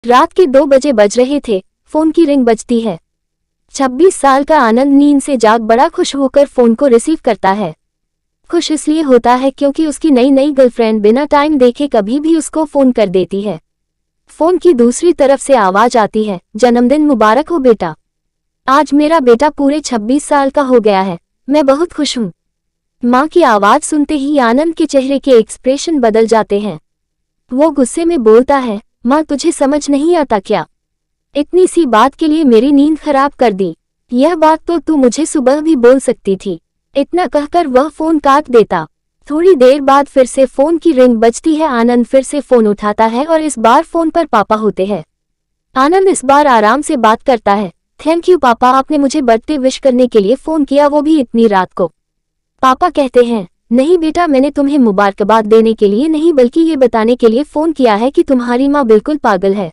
रात के 2 बजे बज रहे थे। फोन की रिंग बजती है। 26 साल का आनंद नींद से जाग बड़ा खुश होकर फोन को रिसीव करता है। खुश इसलिए होता है क्योंकि उसकी नई नई गर्लफ्रेंड बिना टाइम देखे कभी भी उसको फोन कर देती है। फोन की दूसरी तरफ से आवाज आती है, जन्मदिन मुबारक हो बेटा। आज मेरा बेटा पूरे 26 साल का हो गया है। मैं बहुत खुश हूँ। माँ की आवाज सुनते ही आनंद के चेहरे के एक्सप्रेशन बदल जाते हैं। वो गुस्से में बोलता है, माँ तुझे समझ नहीं आता क्या? इतनी सी बात के लिए मेरी नींद खराब कर दी। यह बात तो तू मुझे सुबह भी बोल सकती थी। इतना कहकर वह फोन काट देता। थोड़ी देर बाद फिर से फोन की रिंग बजती है। आनंद फिर से फोन उठाता है और इस बार फोन पर पापा होते हैं। आनंद इस बार आराम से बात करता है। थैंक यू पापा, आपने मुझे बर्थडे विश करने के लिए फोन किया, वो भी इतनी रात को। पापा कहते हैं, नहीं बेटा, मैंने तुम्हें मुबारकबाद देने के लिए नहीं बल्कि ये बताने के लिए फोन किया है कि तुम्हारी माँ बिल्कुल पागल है।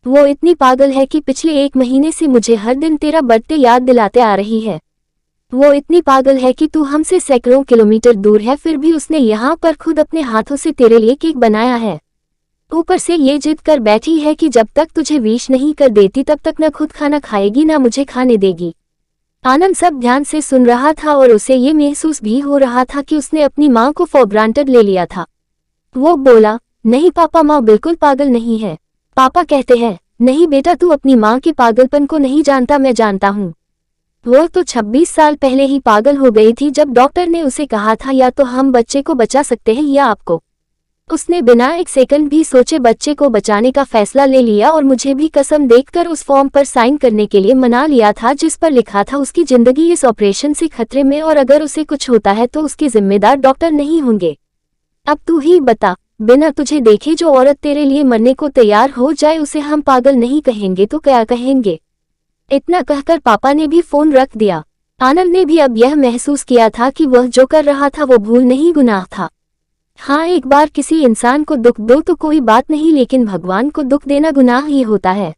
वो इतनी पागल है कि पिछले 1 महीने से मुझे हर दिन तेरा बर्थडे याद दिलाते आ रही है। वो इतनी पागल है कि तू हमसे सैकड़ों किलोमीटर दूर है, फिर भी उसने यहाँ पर खुद अपने हाथों से तेरे लिए केक बनाया है। ऊपर से ये जिद कर बैठी है कि जब तक तुझे विश नहीं कर देती तब तक न खुद खाना खाएगी ना मुझे खाने देगी। आनंद सब ध्यान से सुन रहा था और उसे ये महसूस भी हो रहा था कि उसने अपनी माँ को फॉर ग्रांटेड ले लिया था। वो बोला, नहीं पापा, माँ बिल्कुल पागल नहीं है। पापा कहते हैं, नहीं बेटा, तू अपनी माँ के पागलपन को नहीं जानता, मैं जानता हूँ। वो तो 26 साल पहले ही पागल हो गई थी जब डॉक्टर ने उसे कहा था या तो हम बच्चे को बचा सकते हैं या आपको। उसने बिना 1 सेकंड भी सोचे बच्चे को बचाने का फैसला ले लिया और मुझे भी कसम देखकर उस फॉर्म पर साइन करने के लिए मना लिया था जिस पर लिखा था उसकी जिंदगी इस ऑपरेशन से खतरे में और अगर उसे कुछ होता है तो उसके जिम्मेदार डॉक्टर नहीं होंगे। अब तू ही बता, बिना तुझे देखे जो औरत तेरे लिए मरने को तैयार हो जाए उसे हम पागल नहीं कहेंगे तो क्या कहेंगे? इतना कहकर पापा ने भी फोन रख दिया। आनंद ने भी अब यह महसूस किया था कि वह जो कर रहा था वो भूल नहीं, गुनाह था। हाँ, एक बार किसी इंसान को दुख दो तो कोई बात नहीं, लेकिन भगवान को दुख देना गुनाह ही होता है।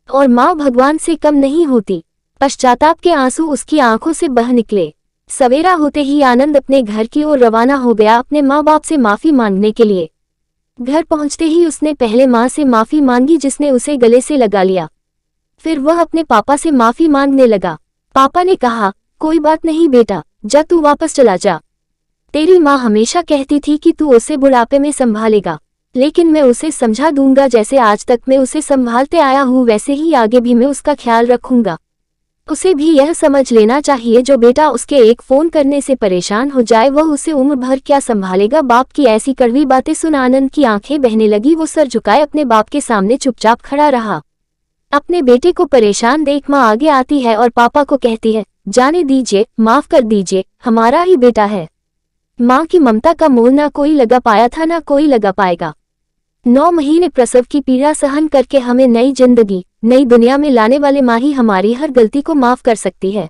और माँ भगवान से कम नहीं होती। पश्चाताप के आंसू उसकी आंखों से बह निकले। सवेरा होते ही आनंद अपने घर की ओर रवाना हो गया अपने माँ बाप से माफी मांगने के लिए। घर पहुंचते ही उसने पहले माँ से माफी मांगी जिसने उसे गले से लगा लिया। फिर वह अपने पापा से माफी मांगने लगा। पापा ने कहा, कोई बात नहीं बेटा, जा तू वापस चला जा। तेरी माँ हमेशा कहती थी कि तू उसे बुढ़ापे में संभालेगा, लेकिन मैं उसे समझा दूंगा। जैसे आज तक मैं उसे संभालते आया हूँ वैसे ही आगे भी मैं उसका ख्याल रखूंगा। उसे भी यह समझ लेना चाहिए जो बेटा उसके एक फोन करने से परेशान हो जाए वह उसे उम्र भर क्या संभालेगा। बाप की ऐसी कड़वी बातें सुन आनंद की आंखें बहने लगी। वो सर झुकाए अपने बाप के सामने चुपचाप खड़ा रहा। अपने बेटे को परेशान देख माँ आगे आती है और पापा को कहती है, जाने दीजिए, माफ कर दीजिए, हमारा ही बेटा है। माँ की ममता का मोल ना कोई लगा पाया था ना कोई लगा पाएगा। 9 महीने प्रसव की पीड़ा सहन करके हमें नई जिंदगी, नई दुनिया में लाने वाले माँ ही हमारी हर गलती को माफ कर सकती है।